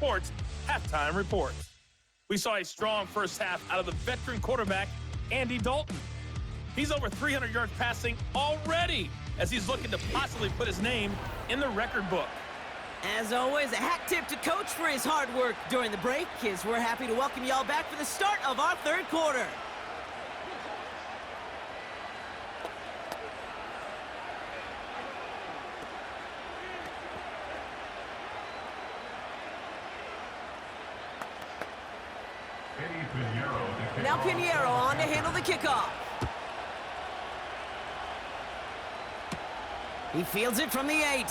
Sports Halftime Report. We saw a strong first half out of the veteran quarterback, Andy Dalton. He's over 300 yards passing already as he's looking to possibly put his name in the record book. As always, a hat tip to Coach for his hard work during the break, as we're happy to welcome y'all back for the start of our third quarter. Now Pinheiro on to handle the kickoff. He fields it from the 8.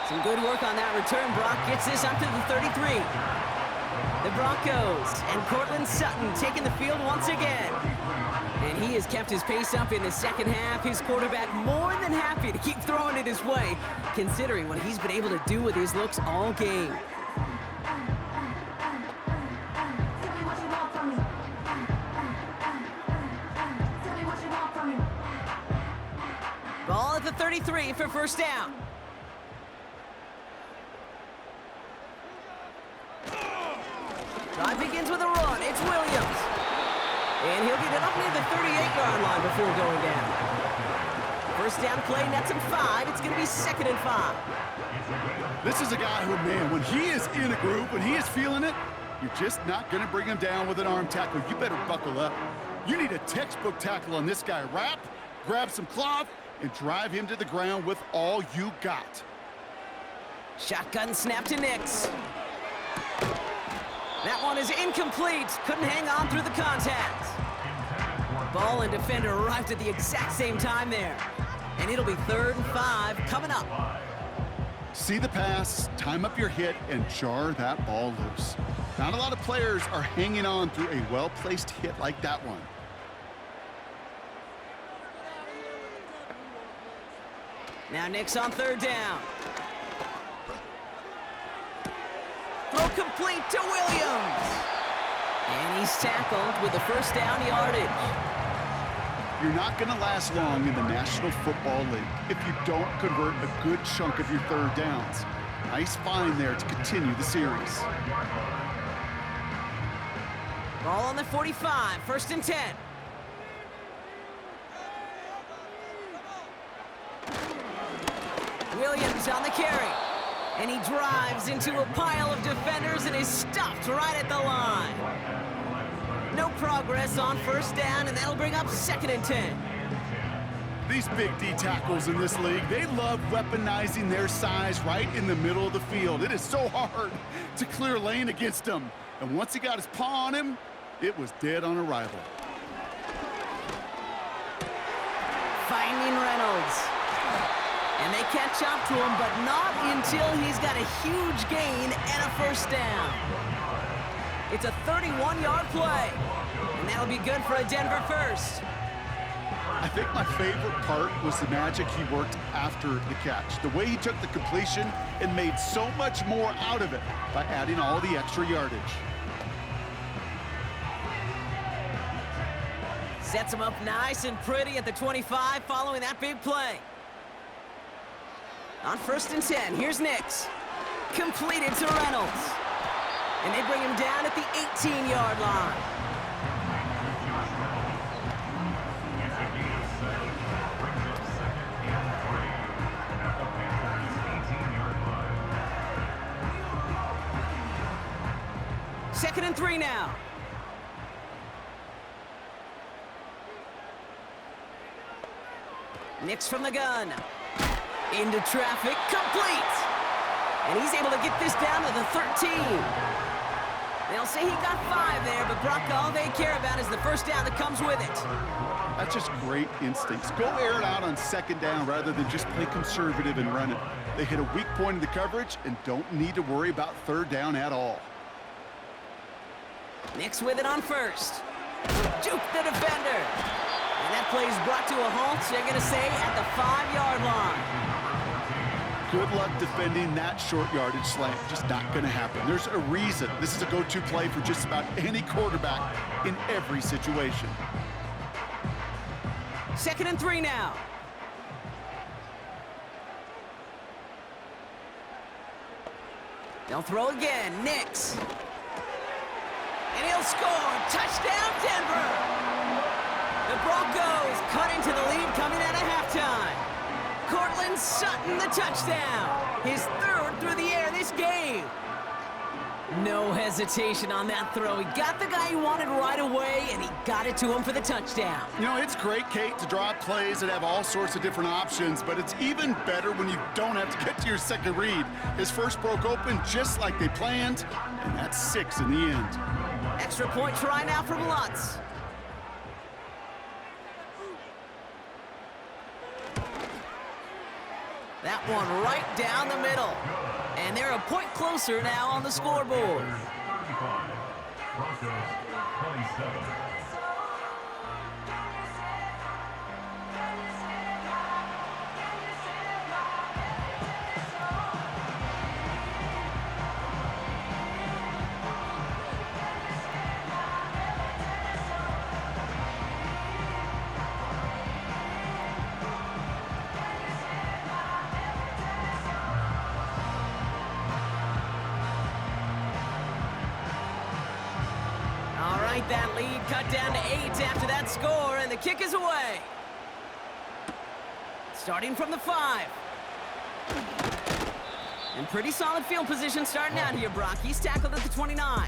Some good work on that return. Brock gets this up to the 33. The Broncos and Cortland Sutton taking the field once again. And he has kept his pace up in the second half. His quarterback more than happy to keep throwing it his way, considering what he's been able to do with his looks all game. Ball at the 33 for first down. Drive begins with a run. It's Williams. And he'll get it up near the 38-yard line before going down. First down play, nets him 5. It's going to be 2nd and 5. This is a guy who, man, when he is in a groove, when he is feeling it, you're just not going to bring him down with an arm tackle. You better buckle up. You need a textbook tackle on this guy. Wrap, grab some cloth, and drive him to the ground with all you got. Shotgun snap to Nix. That one is incomplete. Couldn't hang on through the contact. Ball and defender arrived at the exact same time there. And it'll be 3rd and 5 coming up. See the pass, time up your hit, and jar that ball loose. Not a lot of players are hanging on through a well-placed hit like that one. Now Nix on 3rd down. Throw complete to Williams. And he's tackled with the first down yardage. You're not going to last long in the National Football League if you don't convert a good chunk of your 3rd downs. Nice find there to continue the series. Ball on the 45, 1st and 10. Williams on the carry. And he drives into a pile of defenders and is stopped right at the line. No progress on first down, and that'll bring up 2nd and 10. These big D tackles in this league, they love weaponizing their size right in the middle of the field. It is so hard to clear lane against them. And once he got his paw on him, it was dead on arrival. Finding Reynolds. And they catch up to him, but not until he's got a huge gain and a first down. It's a 31-yard play, and that'll be good for a Denver first. I think my favorite part was the magic he worked after the catch. The way he took the completion and made so much more out of it by adding all the extra yardage. Sets him up nice and pretty at the 25 following that big play. On 1st and 10, here's Nix. Completed to Reynolds. And they bring him down at the 18-yard line. Second and 3 now. Nix from the gun. Into traffic, complete! And he's able to get this down to the 13. They'll say he got 5 there, but Brock, all they care about is the first down that comes with it. That's just great instincts. Go air it out on 2nd down rather than just play conservative and run it. They hit a weak point in the coverage and don't need to worry about 3rd down at all. Nix with it on 1st. Juke the defender. And that play is brought to a halt, they're going to say, at the 5-yard line. Good luck defending that short yardage slant. Just not going to happen. There's a reason this is a go-to play for just about any quarterback in every situation. 2nd and 3 now. They'll throw again. Nix. And he'll score. Touchdown, Denver. The Broncos cut into the lead coming out of halftime. Cortland Sutton, the touchdown. His third through the air this game. No hesitation on that throw. He got the guy he wanted right away, and he got it to him for the touchdown. You know, it's great, Kate, to draw plays that have all sorts of different options, but it's even better when you don't have to get to your second read. His first broke open just like they planned, and that's 6 in the end. Extra point try now from Lutz. That one right down the middle. And they're a point closer now on the scoreboard. Broncos 27. That lead cut down to 8 after that score, and the kick is away. Starting from the 5. And pretty solid field position starting out here, Brock. He's tackled at the 29.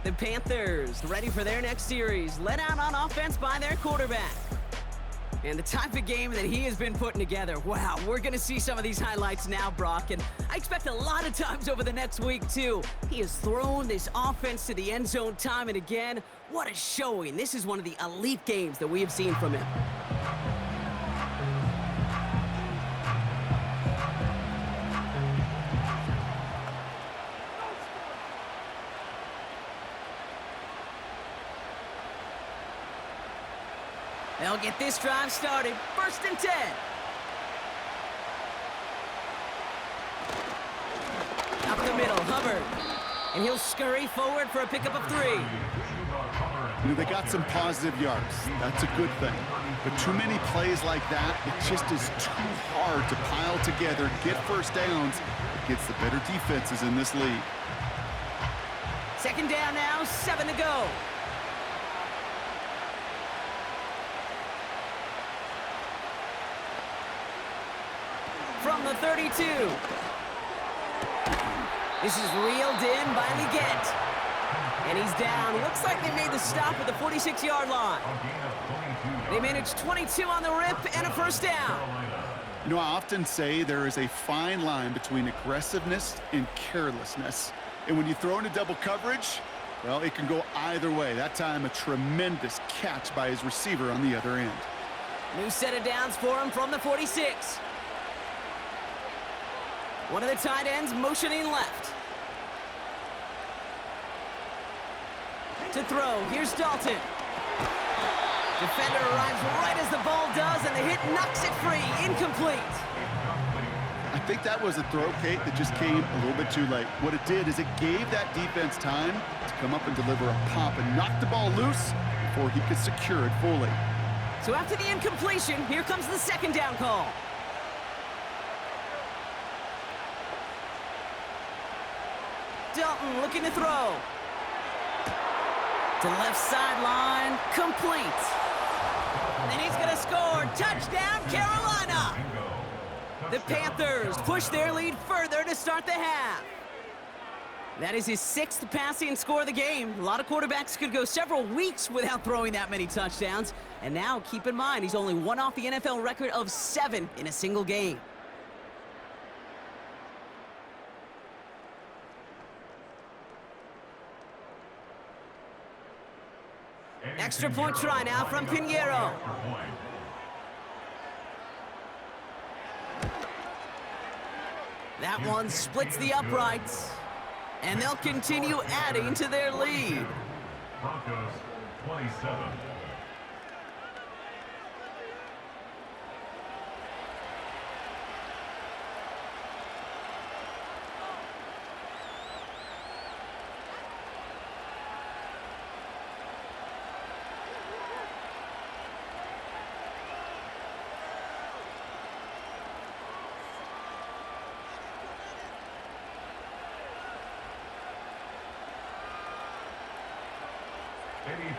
The Panthers ready for their next series, led out on offense by their quarterback. And the type of game that he has been putting together, wow, we're going to see some of these highlights now, Brock, and I expect a lot of times over the next week, too. He has thrown this offense to the end zone time and again. What a showing. This is one of the elite games that we have seen from him. They'll get this drive started. 1st and 10. Up the middle, Hubbard. And he'll scurry forward for a pickup of 3. You know, they got some positive yards. That's a good thing. But too many plays like that, it just is too hard to pile together, get first downs against the better defenses in this league. 2nd down now, 7 to go. From the 32. This is reeled in by Leggett. And he's down. Looks like they made the stop at the 46-yard line. They managed 22 on the rip and a 1st down. You know, I often say there is a fine line between aggressiveness and carelessness. And when you throw into double coverage, well, it can go either way. That time, a tremendous catch by his receiver on the other end. New set of downs for him from the 46. One of the tight ends motioning left. To throw, here's Dalton. Defender arrives right as the ball does, and the hit knocks it free. Incomplete. I think that was a throw, Kate, that just came a little bit too late. What it did is it gave that defense time to come up and deliver a pop and knock the ball loose before he could secure it fully. So after the incompletion, here comes the 2nd down call. Dalton looking to throw. To left sideline, complete. And he's going to score. Touchdown, Carolina! The Panthers push their lead further to start the half. That is his 6th passing score of the game. A lot of quarterbacks could go several weeks without throwing that many touchdowns. And now, keep in mind, he's only one off the NFL record of 7 in a single game. Extra point try now from Pinheiro. That one splits the uprights. And they'll continue adding to their lead. Broncos 27.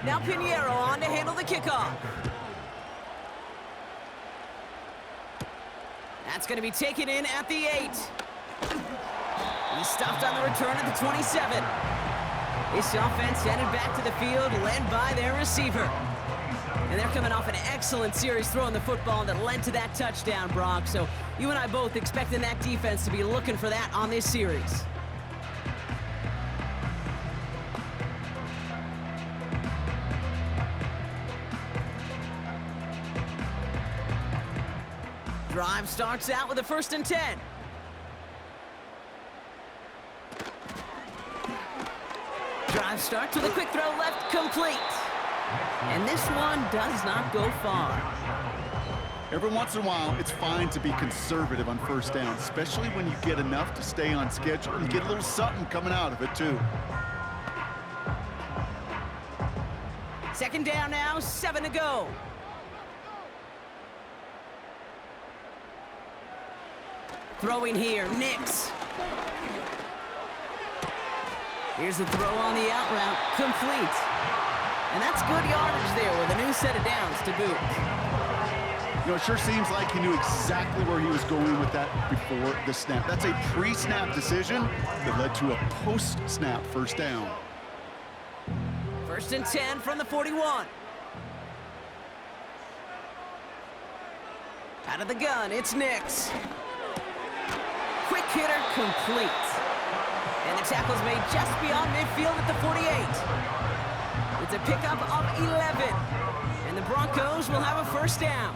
Now Pinheiro on to handle the kickoff. That's going to be taken in at the 8. He's stopped on the return at the 27. This offense headed back to the field, led by their receiver. And they're coming off an excellent series throwing the football that led to that touchdown, Brock. So you and I both expecting that defense to be looking for that on this series. Drive starts out with a 1st and 10. Drive starts with a quick throw left, complete. And this one does not go far. Every once in a while, it's fine to be conservative on 1st down, especially when you get enough to stay on schedule and get a little something coming out of it, too. 2nd down now, 7 to go. Throwing here, Nix. Here's the throw on the out route, complete. And that's good yardage there with a new set of downs to boot. You know, it sure seems like he knew exactly where he was going with that before the snap. That's a pre-snap decision that led to a post-snap 1st down. 1st and 10 from the 41. Out of the gun, it's Nix. Quick hitter, complete. And the tackle's made just beyond midfield at the 48. It's a pickup of 11. And the Broncos will have a 1st down.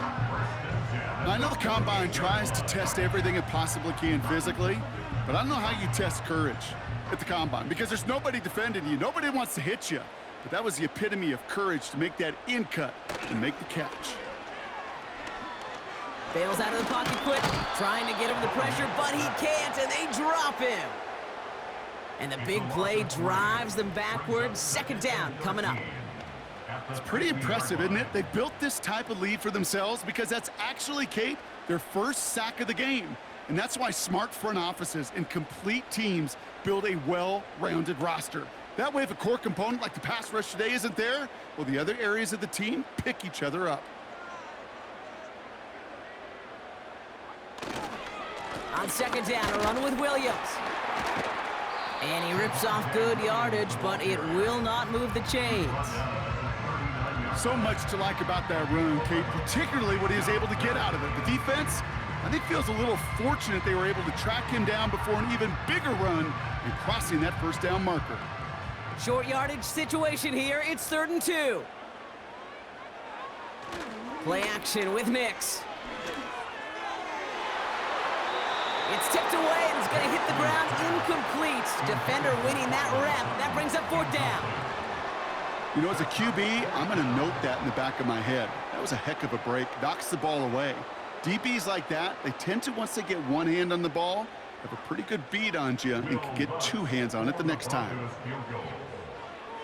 I know the Combine tries to test everything it possibly can physically, but I don't know how you test courage at the Combine because there's nobody defending you. Nobody wants to hit you. But that was the epitome of courage to make that in cut and make the catch. Bails out of the pocket quick, trying to get him the pressure, but he can't, and they drop him. And the big play drives them backwards. 2nd down coming up. It's pretty impressive, isn't it? They built this type of lead for themselves because that's actually, Kate, their 1st sack of the game. And that's why smart front offices and complete teams build a well-rounded roster. That way, if a core component like the pass rush today isn't there, well, the other areas of the team pick each other up. On 2nd down, a run with Williams. And he rips off good yardage, but it will not move the chains. So much to like about that run, Kate, particularly what he was able to get out of it. The defense, I think, feels a little fortunate they were able to track him down before an even bigger run and crossing that 1st down marker. Short yardage situation here. It's 3rd and 2. Play action with Nix. It's tipped away and it's going to hit the ground incomplete. Defender winning that rep. That brings up 4th down. You know, as a QB, I'm going to note that in the back of my head. That was a heck of a break. Knocks the ball away. DBs like that, they tend to, once they get one hand on the ball, have a pretty good beat on you and can get 2 hands on it the next time.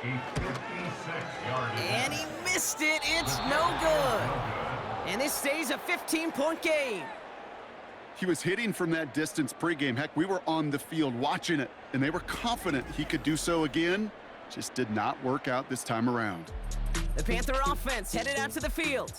And he missed it. It's no good. And this stays a 15-point game. He was hitting from that distance pregame. Heck, we were on the field watching it, and they were confident he could do so again. Just did not work out this time around. The Panther offense headed out to the field.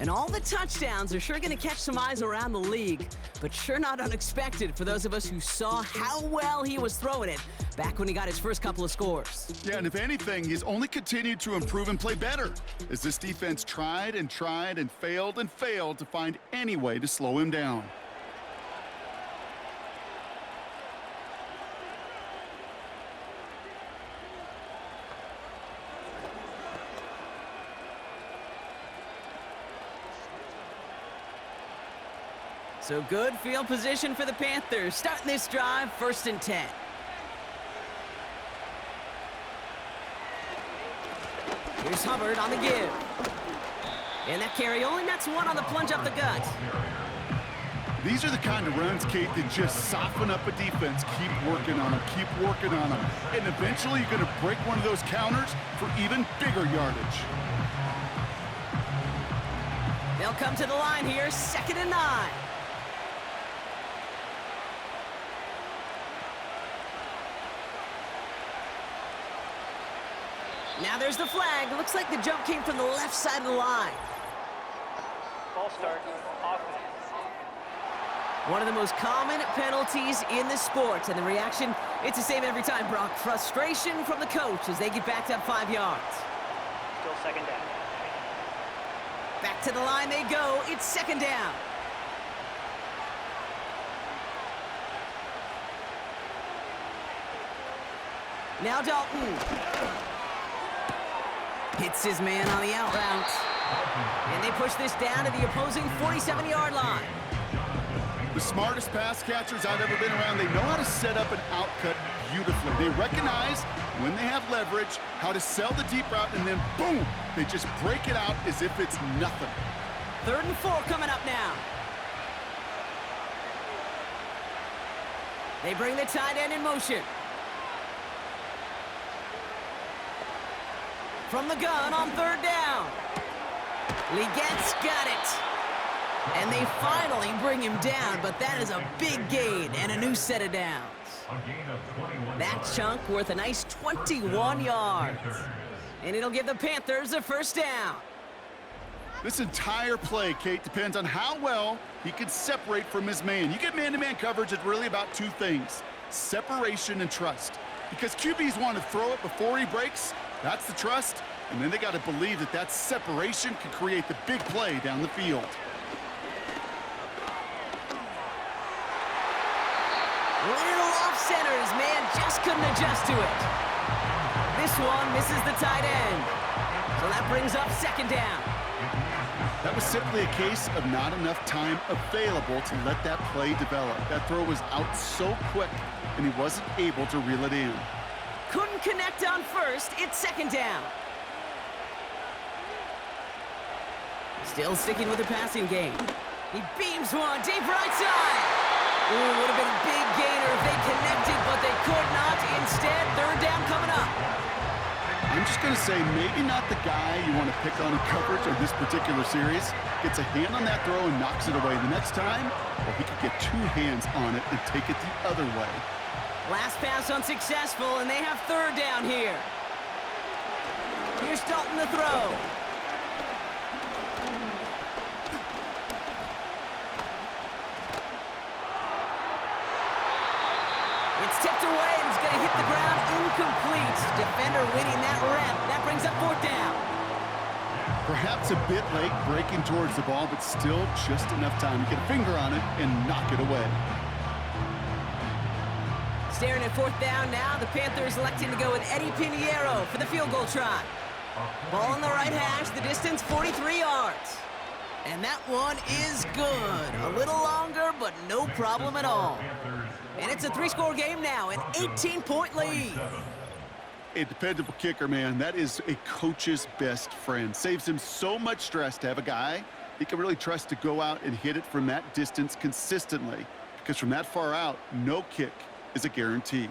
And all the touchdowns are sure going to catch some eyes around the league, but sure not unexpected for those of us who saw how well he was throwing it back when he got his first couple of scores. Yeah, and if anything, he's only continued to improve and play better as this defense tried and failed to find any way to slow him down. So good field position for the Panthers. Starting this drive, 1st and 10. Here's Hubbard on the give. And that carry only nets 1 on the plunge up the gut. These are the kind of runs, Kate, that just soften up a defense. Keep working on them, keep working on them. And eventually you're going to break one of those counters for even bigger yardage. They'll come to the line here, 2nd and 9. Now there's the flag. Looks like the jump came from the left side of the line. Ball start, offense. One of the most common penalties in the sport, and the reaction, it's the same every time, Brock. Frustration from the coach as they get backed up 5 yards. Still second down. Back to the line they go. It's second down. Now Dalton. Hits his man on the out route. And they push this down to the opposing 47-yard line. The smartest pass catchers I've ever been around, they know how to set up an outcut beautifully. They recognize when they have leverage, how to sell the deep route, and then boom, they just break it out as if it's nothing. 3rd and 4 coming up now. They bring the tight end in motion. From the gun on 3rd down. Legette's got it. And they finally bring him down, but that is a big gain and a new set of downs. That chunk worth a nice 21 yards. And it'll give the Panthers a first down. This entire play, Kate, depends on how well he can separate from his man. You get man-to-man coverage, it's really about 2 things, separation and trust. Because QBs want to throw it before he breaks, that's the trust, and then they got to believe that that separation can create the big play down the field. Little off center, his man just couldn't adjust to it. This one misses the tight end. So that brings up second down. That was simply a case of not enough time available to let that play develop. That throw was out so quick, and he wasn't able to reel it in. Couldn't connect on first. It's second down. Still sticking with the passing game. He beams one deep right side. Ooh, would have been a big gainer if they connected, but they could not. Instead, 3rd down coming up. I'm just going to say maybe not the guy you want to pick on in coverage on this particular series. Gets a hand on that throw and knocks it away. The next time, well, he could get 2 hands on it and take it the other way. Last pass unsuccessful, and they have 3rd down here. Here's Dalton to throw. It's tipped away, and it's going to hit the ground incomplete. Defender winning that rep. That brings up 4th down. Perhaps a bit late breaking towards the ball, but still just enough time to get a finger on it and knock it away. Staring at 4th down now, the Panthers electing to go with Eddie Pinheiro for the field goal try. Ball on the right hash, the distance 43 yards. And that one is good. A little longer, but no problem at all. And it's a 3-score game now, an 18-point lead. A dependable kicker, man. That is a coach's best friend. Saves him so much stress to have a guy he can really trust to go out and hit it from that distance consistently. Because from that far out, no kick is a guarantee.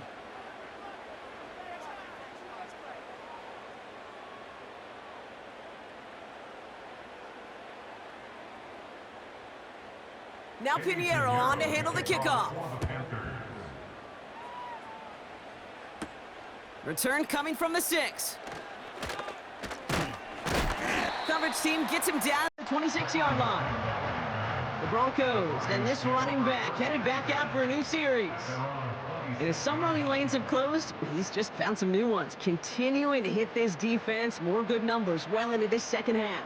Now Pinheiro on to handle the kickoff. Return coming from the 6. Coverage team gets him down to the 26-yard line. The Broncos and this running back headed back out for a new series. And as some running lanes have closed, he's just found some new ones. Continuing to hit this defense, more good numbers well into this second half.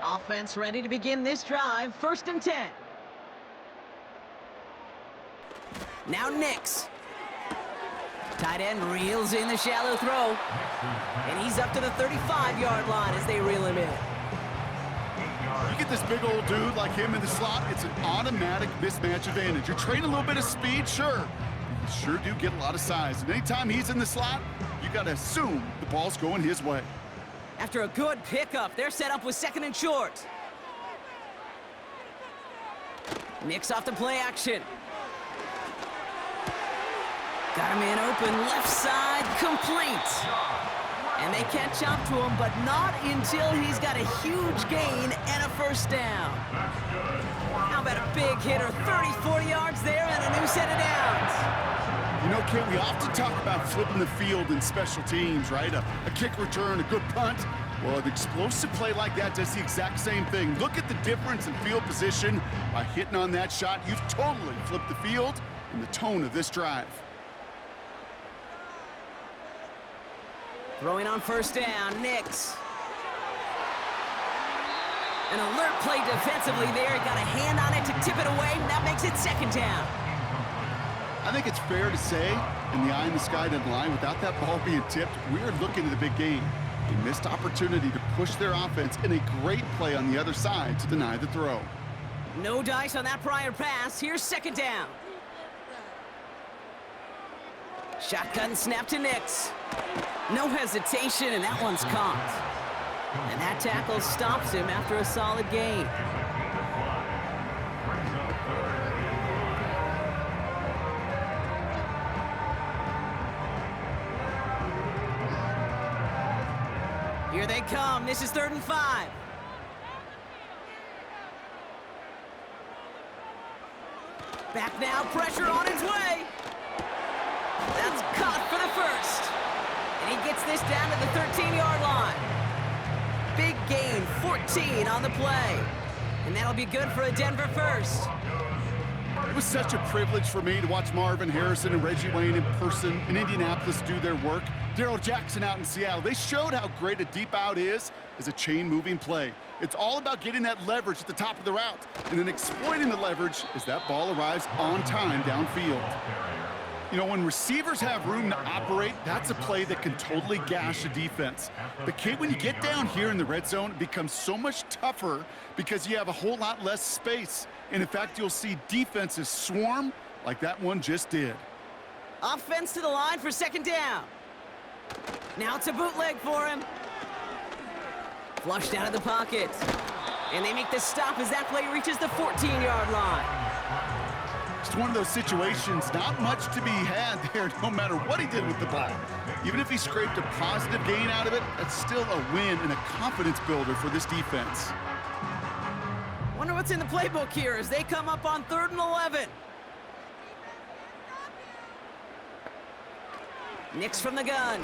Offense ready to begin this drive. 1st and 10. Now Nix. Tight end reels in the shallow throw. And he's up to the 35-yard line as they reel him in. You get this big old dude like him in the slot, it's an automatic mismatch advantage. You're trading a little bit of speed, sure. You sure do get a lot of size. And anytime he's in the slot, you got to assume the ball's going his way. After a good pickup, they're set up with 2nd and short. Nix off the play action. Got a man open, left side, complete. And they catch up to him, but not until he's got a huge gain and a first down. How about a big hitter, 30, 40 yards there and a new set of downs. You know, Kate, we often talk about flipping the field in special teams, right? A kick return, a good punt. Well, an explosive play like that does the exact same thing. Look at the difference in field position. By hitting on that shot, you've totally flipped the field and the tone of this drive. Throwing on first down, Nix. An alert play defensively there. He got a hand on it to tip it away, and that makes it second down. I think it's fair to say, in the eye in the sky doesn't lie, without that ball being tipped, we're looking at a big game. A missed opportunity to push their offense and a great play on the other side to deny the throw. No dice on that prior pass. Here's second down. Shotgun snap to Nix. No hesitation, and that one's caught. And that tackle stops him after a solid gain. Here they come. This is 3rd and 5. Back now, pressure on its way. That's caught for the first. And he gets this down to the 13-yard line. Big gain, 14 on the play. And that'll be good for a Denver first. It was such a privilege for me to watch Marvin Harrison and Reggie Wayne in person in Indianapolis do their work. Darryl Jackson out in Seattle. They showed how great a deep out is as a chain-moving play. It's all about getting that leverage at the top of the route and then exploiting the leverage as that ball arrives on time downfield. You know, when receivers have room to operate, that's a play that can totally gash a defense. But, Kate, when you get down here in the red zone, it becomes so much tougher because you have a whole lot less space. And, in fact, you'll see defenses swarm like that one just did. Offense to the line for second down. Now it's a bootleg for him. Flushed out of the pocket. And they make the stop as that play reaches the 14-yard line. It's one of those situations, not much to be had there no matter what he did with the ball. Even if he scraped a positive gain out of it, that's still a win and a confidence builder for this defense. Wonder what's in the playbook here as they come up on 3rd and 11. Nix from the gun.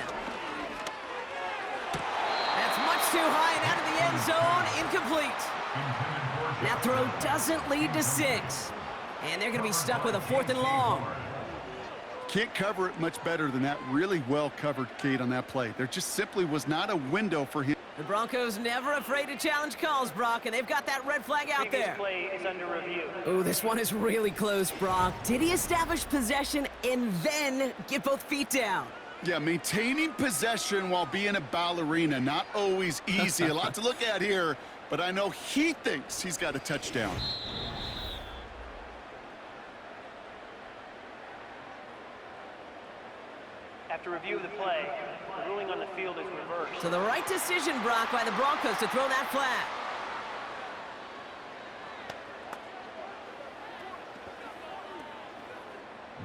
That's much too high and out of the end zone, incomplete. That throw doesn't lead to 6. And they're going to be stuck with a 4th and long. Can't cover it much better than that. Really well covered, Kate, on that play. There just simply was not a window for him. The Broncos never afraid to challenge calls, Brock, and they've got that red flag out there. Play is under review. Oh, this one is really close, Brock. Did he establish possession and then get both feet down? Yeah, maintaining possession while being a ballerina, not always easy. A lot to look at here, but I know he thinks he's got a touchdown. After review of the play, the ruling on the field is reversed. So the right decision, Brock, by the Broncos to throw that flag.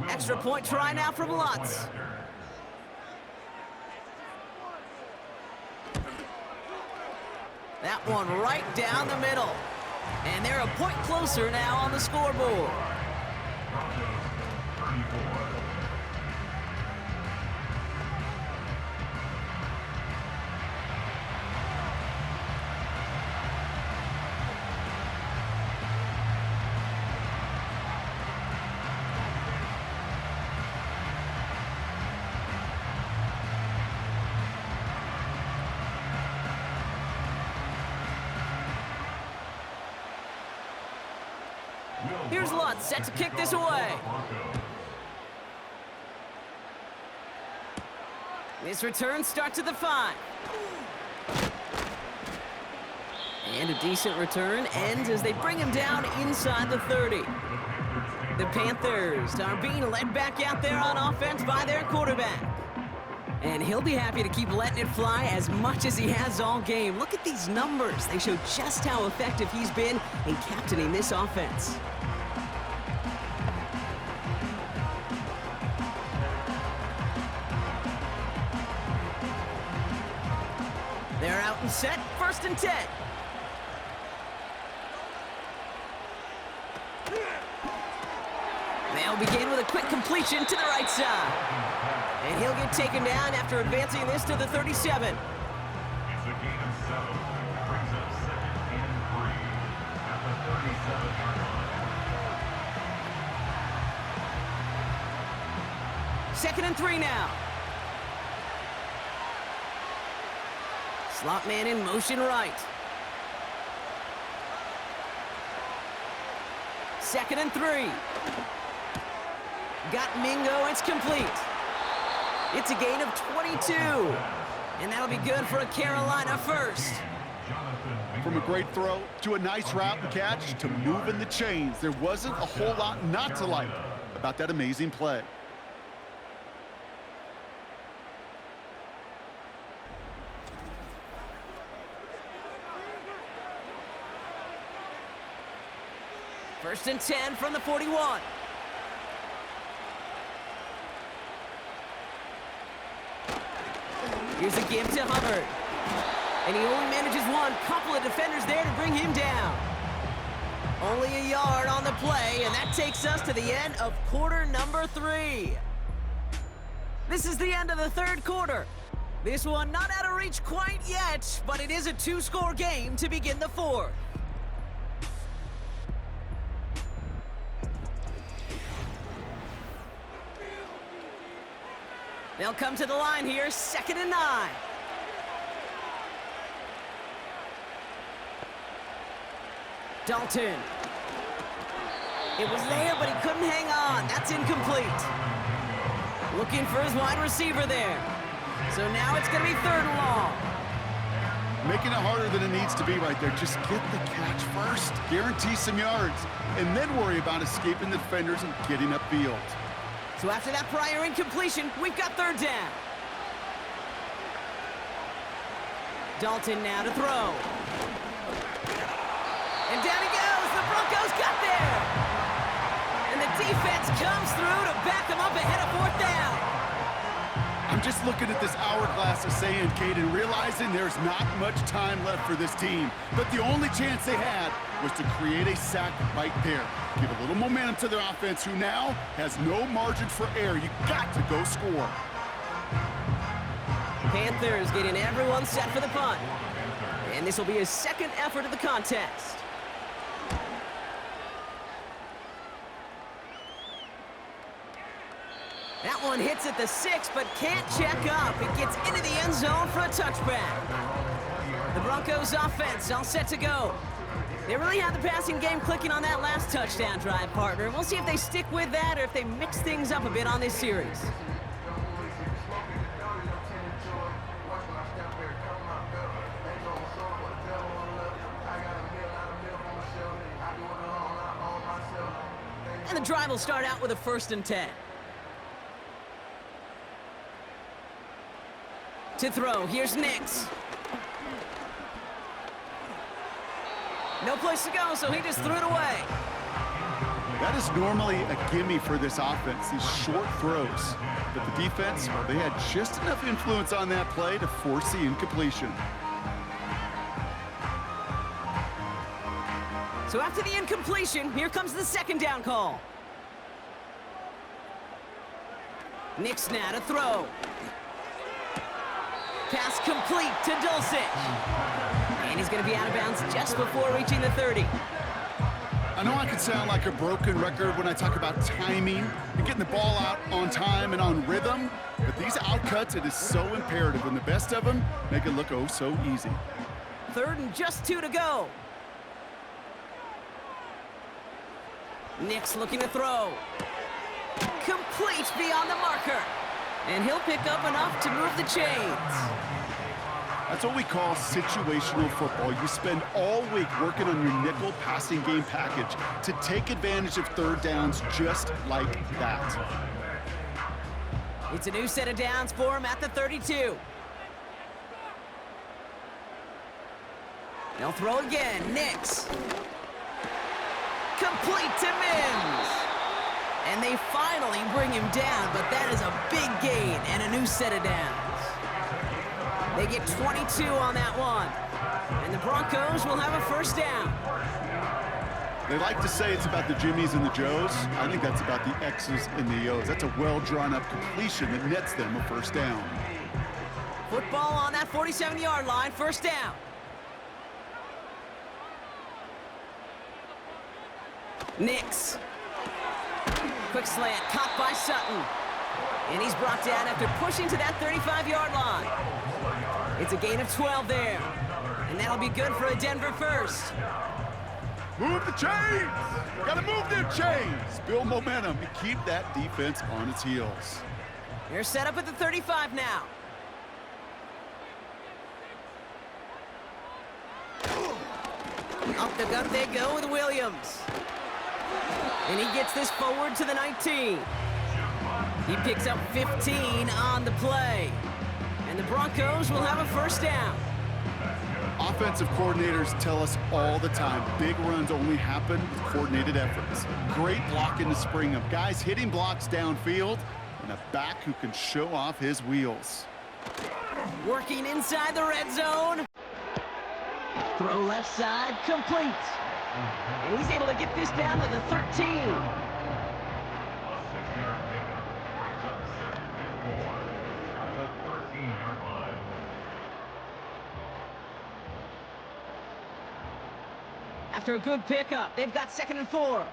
Extra point try now from Lutz. That one right down the middle. And they're a point closer now on the scoreboard. Here's Lutz, set to kick this away. This return starts at the 5. And a decent return ends as they bring him down inside the 30. The Panthers are being led back out there on offense by their quarterback. And he'll be happy to keep letting it fly as much as he has all game. Look at these numbers. They show just how effective he's been in captaining this offense. They're out and set, 1st and 10. They'll begin with a quick completion to the right side. And he'll get taken down after advancing this to the 37. It's a gain of 7. Brings up 2nd and 3 at the 37-yard line. 2nd and 3 now. Slot man in motion right. 2nd and 3. Got Mingo, it's complete. It's a gain of 22. And that'll be good for a Carolina first. From a great throw to a nice route and catch to moving the chains, there wasn't a whole lot not to like about that amazing play. First and 10 from the 41. Here's a give to Hubbard. And he only manages one. Couple of defenders there to bring him down. Only a yard on the play, and that takes us to the end of quarter number 3. This is the end of the 3rd quarter. This one not out of reach quite yet, but it is a 2-score game to begin the 4th. They'll come to the line here, 2nd and 9. Dalton. It was there, but he couldn't hang on. That's incomplete. Looking for his wide receiver there. So now it's going to be 3rd and long. Making it harder than it needs to be right there. Just get the catch first. Guarantee some yards. And then worry about escaping the defenders and getting upfield. So after that prior incompletion, we've got 3rd down. Dalton now to throw. And down he goes. The Broncos got there. And the defense comes through to back them up ahead of 4th down. I'm just looking at this hourglass of saying, Kate, and realizing there's not much time left for this team. But the only chance they had was to create a sack right there. Give a little momentum to their offense, who now has no margin for error. You got to go score. Panthers getting everyone set for the punt. And this will be his 2nd effort of the contest. That one hits at the 6, but can't check up. It gets into the end zone for a touchback. The Broncos offense all set to go. They really had the passing game clicking on that last touchdown drive, partner. We'll see if they stick with that or if they mix things up a bit on this series. And the drive will start out with a 1st and 10. To throw, here's Nix. No place to go, so he just threw it away. That is normally a gimme for this offense, these short throws. But the defense, well, they had just enough influence on that play to force the incompletion. So after the incompletion, here comes the 2nd down call. Nix now to throw. Pass complete to Dulcich. And he's going to be out of bounds just before reaching the 30. I know I can sound like a broken record when I talk about timing and getting the ball out on time and on rhythm, but these outcuts, it is so imperative, and the best of them make it look oh so easy. 3rd and just 2 to go. Nix looking to throw. Complete beyond the marker. And he'll pick up enough to move the chains. That's what we call situational football. You spend all week working on your nickel passing game package to take advantage of 3rd downs just like that. It's a new set of downs for him at the 32. They'll throw again. Nix. Complete to Mims. And they finally bring him down, but that is a big gain and a new set of downs. They get 22 on that one. And the Broncos will have a first down. They like to say it's about the Jimmies and the Joes. I think that's about the X's and the O's. That's a well-drawn-up completion that nets them a first down. Football on that 47-yard line, first down. Nix. Quick slant, caught by Sutton. And he's brought down after pushing to that 35-yard line. It's a gain of 12 there. And that'll be good for a Denver first. Move the chains! Gotta move them chains! Build momentum and keep that defense on its heels. They're set up at the 35 now. Up the gut they go with Williams. And he gets this forward to the 19. He picks up 15 on the play. And the Broncos will have a first down. Offensive coordinators tell us all the time, big runs only happen with coordinated efforts. Great blocking to spring them. Guys hitting blocks downfield, and a back who can show off his wheels. Working inside the red zone. Throw left side, complete. And he's able to get this down to the 13. After a good pickup, they've got 2nd and 4.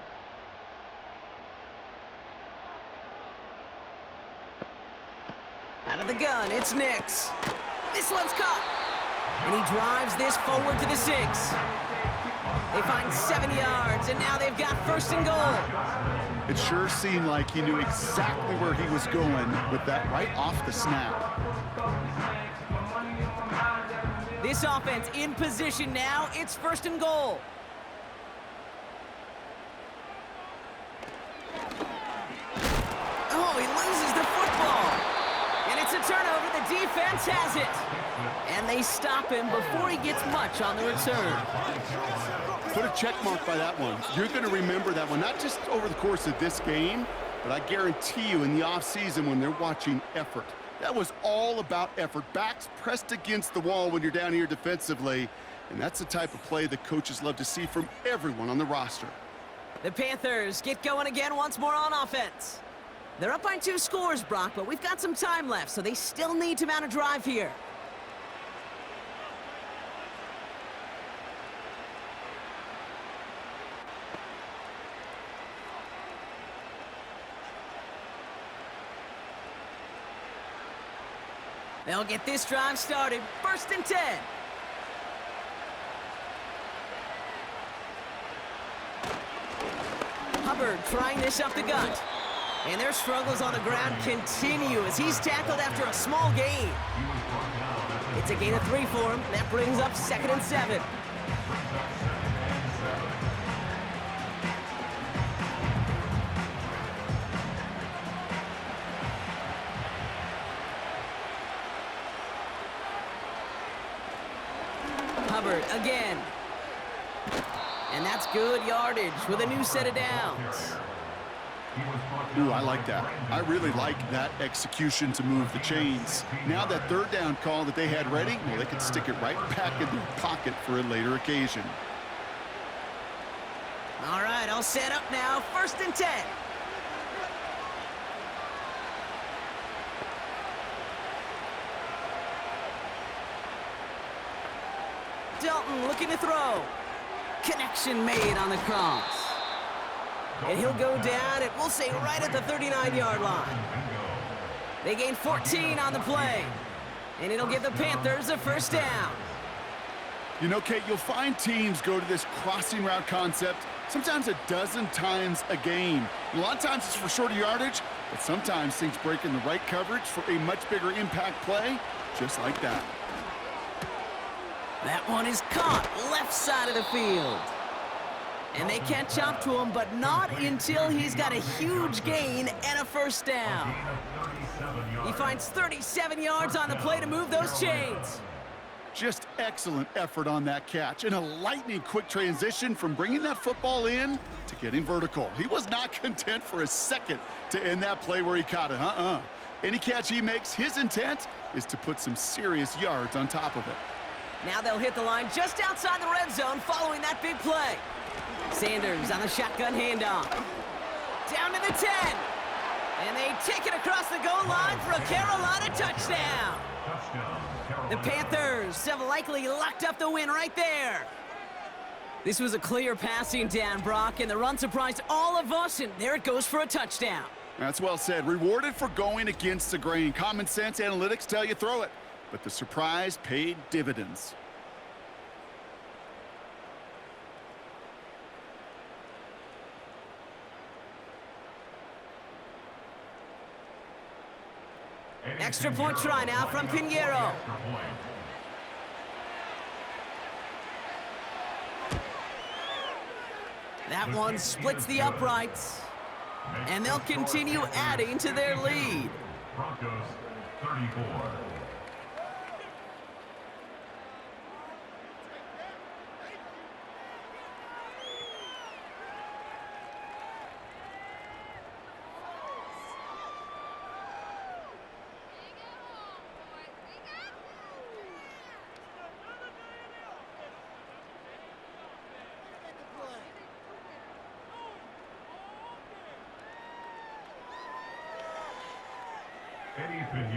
Out of the gun, it's Nix. This one's caught. And he drives this forward to the 6. They find 7 yards, and now they've got 1st and goal. It sure seemed like he knew exactly where he was going with that right off the snap. This offense in position now. It's 1st and goal. Oh, he loses the football. And it's a turnover. The defense has it. And they stop him before he gets much on the return. Put a check mark by that one. You're going to remember that one, not just over the course of this game, but I guarantee you in the offseason when they're watching effort. That was all about effort. Backs pressed against the wall when you're down here defensively, and that's the type of play that coaches love to see from everyone on the roster. The Panthers get going again once more on offense. They're up by 2 scores, Brock, but we've got some time left, so they still need to mount a drive here. They'll get this drive started. 1st and 10. Hubbard trying this up the gut. And their struggles on the ground continue as he's tackled after a small gain. It's a gain of 3 for him. That brings up 2nd and 7. Hubbard again. And that's good yardage with a new set of downs. Ooh, I like that. I really like that execution to move the chains. Now that 3rd down call that they had ready, well, they could stick it right back in their pocket for a later occasion. All right, all set up now. 1st and 10. Dalton looking to throw. Connection made on the cross. And he'll go down, and we'll say right at the 39-yard line. They gain 14 on the play. And it'll give the Panthers a first down. You know, Kate, you'll find teams go to this crossing route concept sometimes a dozen times a game. A lot of times it's for shorter yardage, but sometimes things break in the right coverage for a much bigger impact play, just like that. That one is caught left side of the field. And they catch up to him, but not until he's got a huge gain and a first down. He finds 37 yards on the play to move those chains. Just excellent effort on that catch and a lightning quick transition from bringing that football in to getting vertical. He was not content for a second to end that play where he caught it. Any catch he makes, his intent is to put some serious yards on top of it. Now they'll hit the line just outside the red zone following that big play. Sanders on the shotgun handoff. Down to the 10. And they take it across the goal line for a Carolina touchdown. The Panthers have likely locked up the win right there. This was a clear passing down, Brock, and the run surprised all of us, and there it goes for a touchdown. That's well said. Rewarded for going against the grain. Common sense analytics tell you throw it, but the surprise paid dividends. Extra point try now from Pinheiro. That one splits the uprights, and they'll continue adding to their lead. Broncos 34.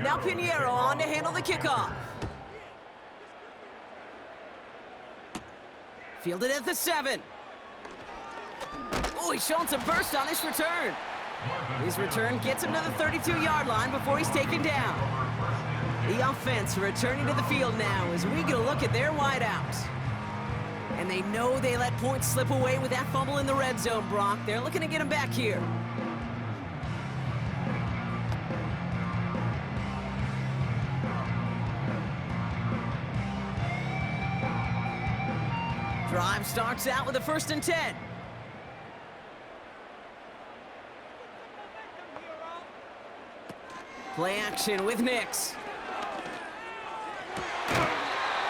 Now Pinheiro on to handle the kickoff. Fielded at the 7. Oh, he's showing some burst on this return. His return gets him to the 32-yard line before he's taken down. The offense returning to the field now as we get a look at their wideouts. And they know they let points slip away with that fumble in the red zone, Brock. They're looking to get him back here. Drive starts out with a 1st and 10. Play action with Nix.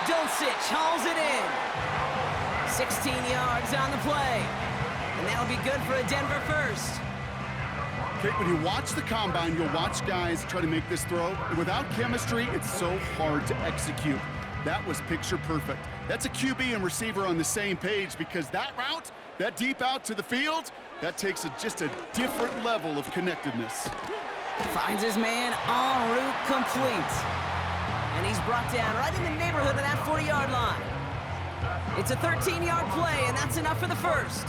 Dulcich hauls it in. 16 yards on the play. And that'll be good for a Denver first. Okay, when you watch the combine, you'll watch guys try to make this throw. And without chemistry, it's so hard to execute. That was picture perfect. That's a QB and receiver on the same page because that route, that deep out to the field, that takes just a different level of connectedness. Finds his man en route complete. And he's brought down right in the neighborhood of that 40-yard line. It's a 13-yard play, and that's enough for the first.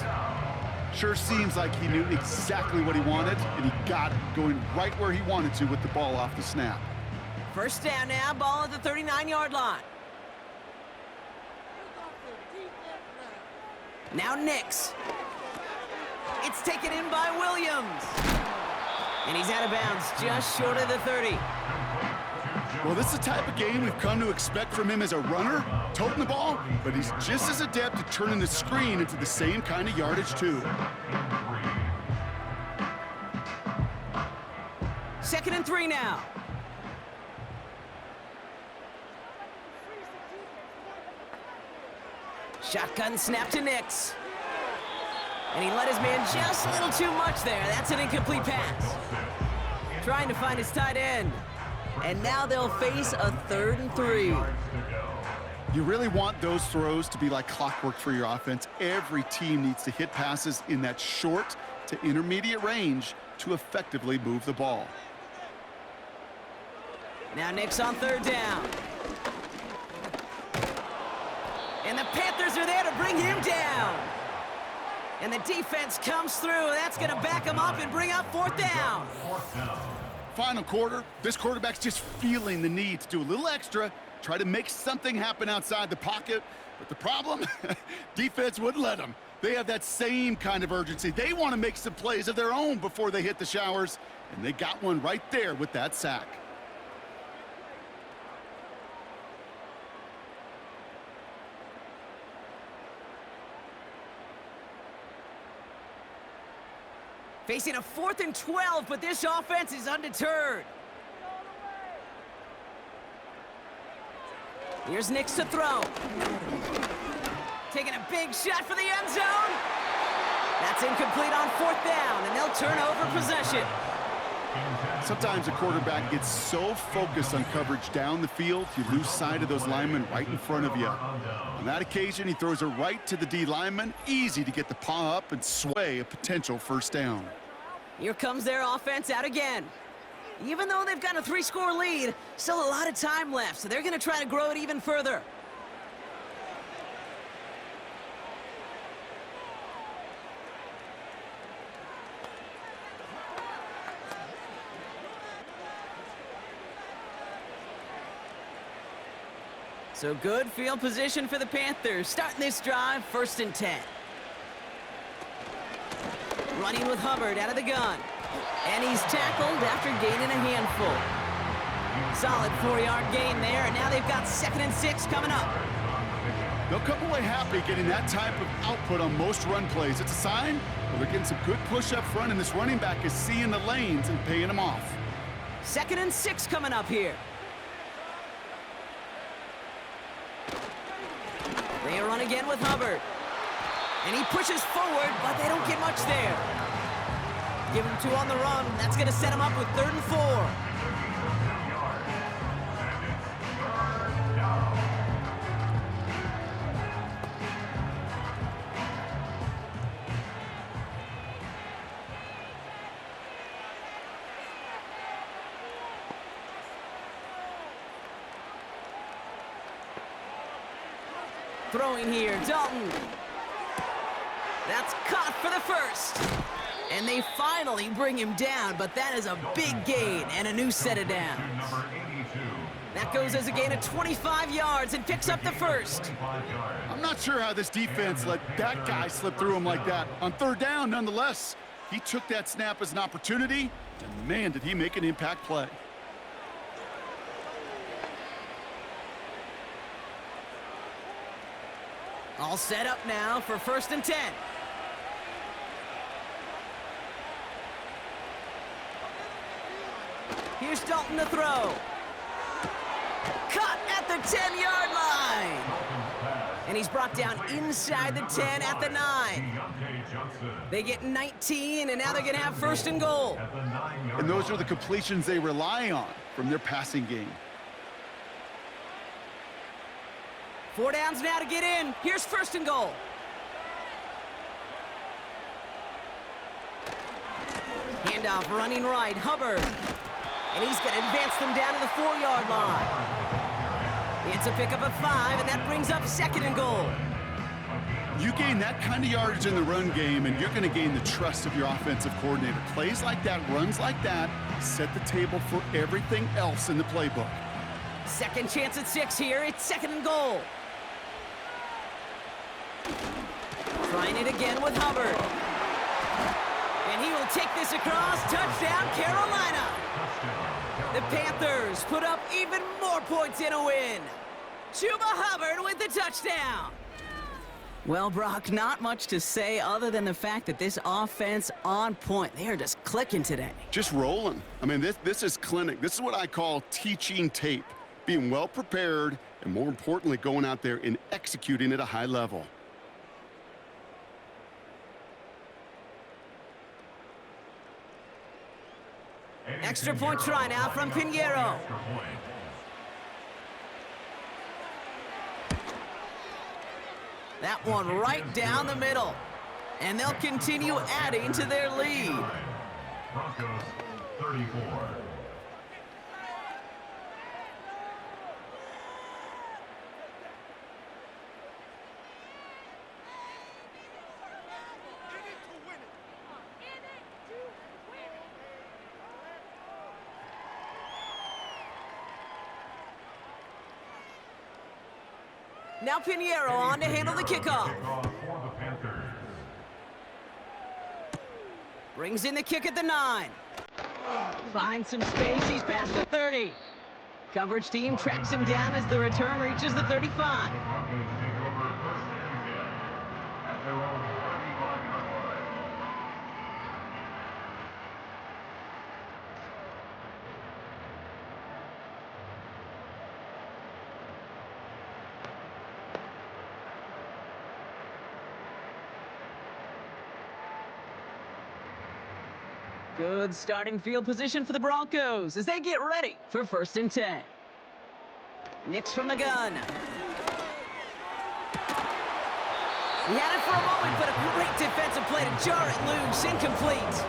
Sure seems like he knew exactly what he wanted, and he got it going right where he wanted to with the ball off the snap. First down now, ball at the 39-yard line. Now Nix. It's taken in by Williams. And he's out of bounds just short of the 30. Well, this is the type of game we've come to expect from him as a runner, toting the ball, but he's just as adept at turning the screen into the same kind of yardage, too. 2nd and 3 now. Shotgun snap to Nix. And he let his man just a little too much there. That's an incomplete pass. Trying to find his tight end. And now they'll face a 3rd and 3. You really want those throws to be like clockwork for your offense. Every team needs to hit passes in that short to intermediate range to effectively move the ball. Now Nix on 3rd down. And the Panthers are there to bring him down. And the defense comes through. That's going to back him up and bring up 4th down. Final quarter, this quarterback's just feeling the need to do a little extra, try to make something happen outside the pocket. But the problem, defense wouldn't let them. They have that same kind of urgency. They want to make some plays of their own before they hit the showers. And they got one right there with that sack. Facing a 4th and 12, but this offense is undeterred. Here's Nix to throw. Taking a big shot for the end zone. That's incomplete on 4th down, and they'll turn over possession. Sometimes a quarterback gets so focused on coverage down the field, you lose sight of those linemen right in front of you. On that occasion, he throws it right to the D lineman. Easy to get the paw up and sway a potential first down. Here comes their offense out again. Even though they've got a 3-score lead, still a lot of time left, so they're going to try to grow it even further. So good field position for the Panthers. Starting this drive, 1st and 10. Running with Hubbard out of the gun. And he's tackled after gaining a handful. Solid 4-yard gain there, and now they've got 2nd and 6 coming up. They'll come away happy getting that type of output on most run plays. It's a sign that they're getting some good push up front, and this running back is seeing the lanes and paying them off. 2nd and 6 coming up here. They run again with Hubbard. And he pushes forward, but they don't get much there. Give him 2 on the run. That's going to set him up with 3rd and 4. Throwing here, Dalton. That's caught for the 1st. And they finally bring him down, but that is a big gain and a new set of downs. That goes as a gain of 25 yards and picks up the 1st. I'm not sure how this defense let that guy slip through him like that. On 3rd down, nonetheless, he took that snap as an opportunity, and man, did he make an impact play. All set up now for 1st and 10. Here's Dalton to throw. Cut at the 10-yard line. And he's brought down inside the 10 at the 9. They get 19, and now they're going to have 1st and goal. And those are the completions they rely on from their passing game. 4 downs now to get in. Here's 1st and goal. Handoff running right, Hubbard. And he's going to advance them down to the 4-yard line. It's a pickup of 5, and that brings up 2nd and goal. You gain that kind of yardage in the run game, and you're going to gain the trust of your offensive coordinator. Plays like that, runs like that, set the table for everything else in the playbook. Second chance at 6 here. It's 2nd and goal. Trying it again with Hubbard. And he will take this across. Touchdown, Carolina. The Panthers put up even more points in a win. Chuba Hubbard with the touchdown. Well, Brock, not much to say other than the fact that this offense on point. They are just clicking today. Just rolling. I mean, this is clinic. This is what I call teaching tape. Being well prepared, and more importantly, going out there and executing at a high level. Extra point try now from Pinheiro. That one right down the middle. And they'll continue adding to their lead. Broncos 34. Now Pinheiro on to handle the kickoff. For the Panthers. Brings in the kick at the 9. Finds some space, he's past the 30. Coverage team tracks him down as the return reaches the 35. Broncos take over 1st and 10 at their own 35-yard line. Good starting field position for the Broncos as they get ready for 1st and 10. Nix from the gun. He had it for a moment, but a great defensive play to jar it loose. Incomplete.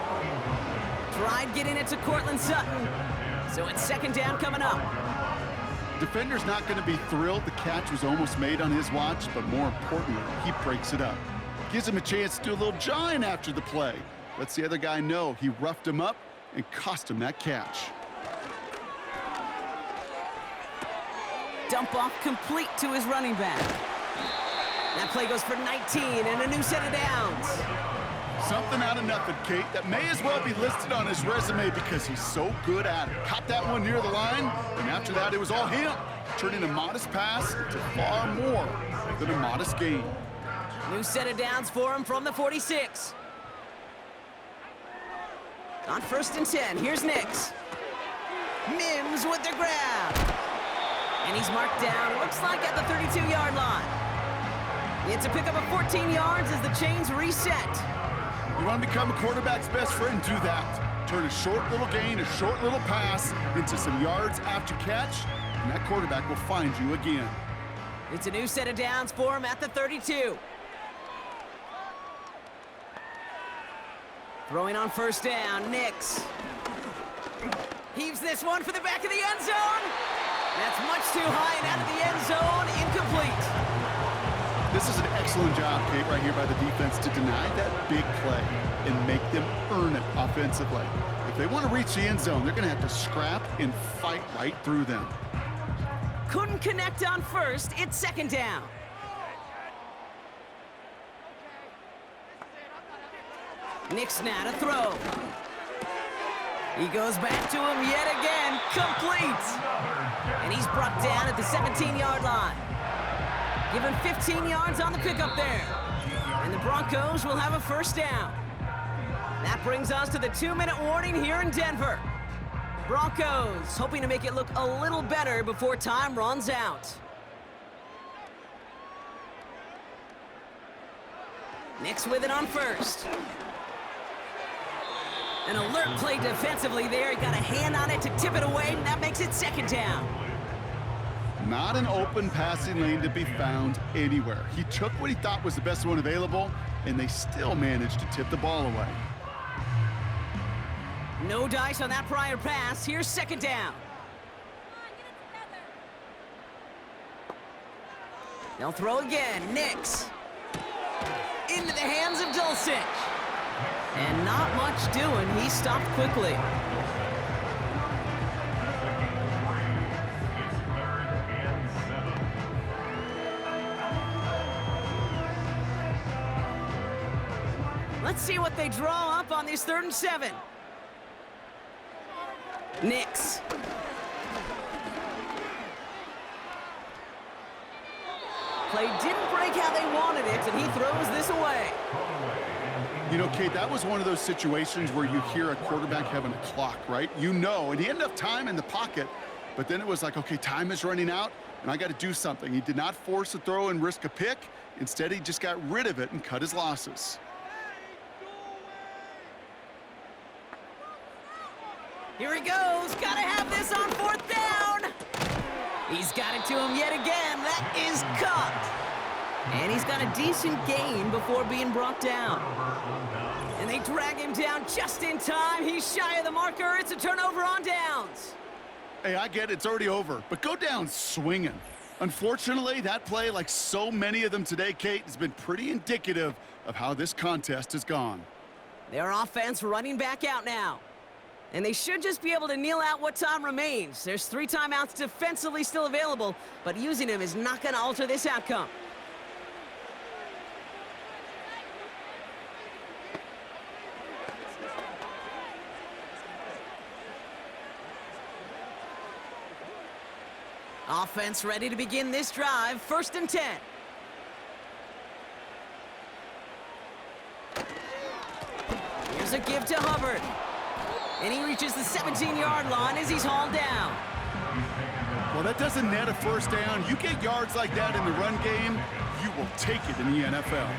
Tried getting it to Cortland Sutton. So it's 2nd down coming up. Defender's not going to be thrilled the catch was almost made on his watch, but more importantly, he breaks it up. Gives him a chance to do a little jawing after the play. Lets the other guy know he roughed him up and cost him that catch. Dump off complete to his running back. That play goes for 19 and a new set of downs. Something out of nothing, Kate, that may as well be listed on his resume because he's so good at it. Caught that one near the line, and after that it was all him, turning a modest pass to far more than a modest gain. New set of downs for him from the 46. On 1st and 10, here's Nix. Mims with the grab. And he's marked down, looks like at the 32-yard line. It's a pickup of 14 yards as the chains reset. You want to become a quarterback's best friend, do that. Turn a short little gain, a short little pass into some yards after catch, and that quarterback will find you again. It's a new set of downs for him at the 32. Throwing on 1st down, Nix. Heaves this one for the back of the end zone. That's much too high and out of the end zone, incomplete. This is an excellent job, Kate, right here by the defense to deny that big play and make them earn it offensively. If they want to reach the end zone, they're going to have to scrap and fight right through them. Couldn't connect on 1st, it's 2nd down. Nix now to throw. He goes back to him yet again, complete. And he's brought down at the 17-yard line. Give him 15 yards on the pickup there. And the Broncos will have a 1st down. That brings us to the 2-minute warning here in Denver. Broncos hoping to make it look a little better before time runs out. Nix with it on 1st. An alert play defensively there. He got a hand on it to tip it away, and that makes it 2nd down. Not an open passing lane to be found anywhere. He took what he thought was the best one available, and they still managed to tip the ball away. No dice on that prior pass. Here's 2nd down. They'll throw again. Nix. Into the hands of Dulcich. And not much doing. He stopped quickly. Let's see what they draw up on this 3rd and 7. Nix. Play didn't break how they wanted it, and he throws this away. You know, Kate, that was one of those situations where you hear a quarterback having a clock, right? You know, and he had enough time in the pocket, but then it was like, okay, time is running out, and I got to do something. He did not force a throw and risk a pick. Instead, he just got rid of it and cut his losses. Here he goes. Gotta have this on 4th down. He's got it to him yet again. That is caught. And he's got a decent gain before being brought down. And they drag him down just in time. He's shy of the marker. It's a turnover on downs. Hey, I get it. It's already over, but go down swinging. Unfortunately, that play, like so many of them today, Kate, has been pretty indicative of how this contest has gone. Their offense running back out now. And they should just be able to kneel out what time remains. There's 3 timeouts defensively still available, but using them is not going to alter this outcome. Offense ready to begin this drive. 1st and 10. Here's a give to Hubbard. And he reaches the 17-yard line as he's hauled down. Well, that doesn't net a 1st down. You get yards like that in the run game, you will take it in the NFL.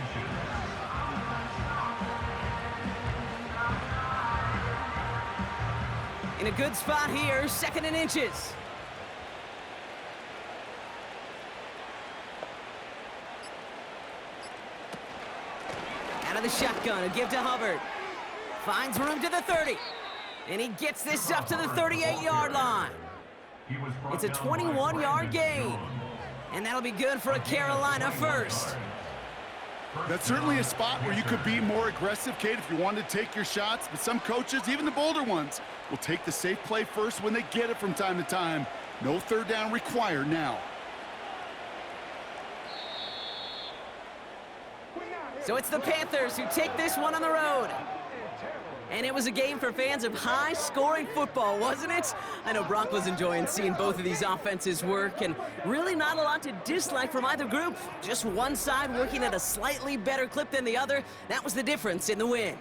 In a good spot here, 2nd and inches. Out of the shotgun, a give to Hubbard. Finds room to the 30. And he gets this up to the 38-yard line. It's a 21-yard gain. And that'll be good for a Carolina first. That's certainly a spot where you could be more aggressive, Kate, if you wanted to take your shots. But some coaches, even the bolder ones, will take the safe play first when they get it from time to time. No 3rd down required now. So it's the Panthers who take this one on the road. And it was a game for fans of high-scoring football, wasn't it? I know Broncos enjoying seeing both of these offenses work, and really not a lot to dislike from either group. Just one side working at a slightly better clip than the other. That was the difference in the win.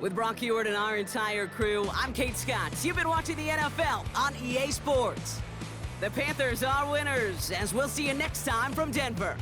With Brock Ewart and our entire crew, I'm Kate Scott. You've been watching the NFL on EA Sports. The Panthers are winners, as we'll see you next time from Denver.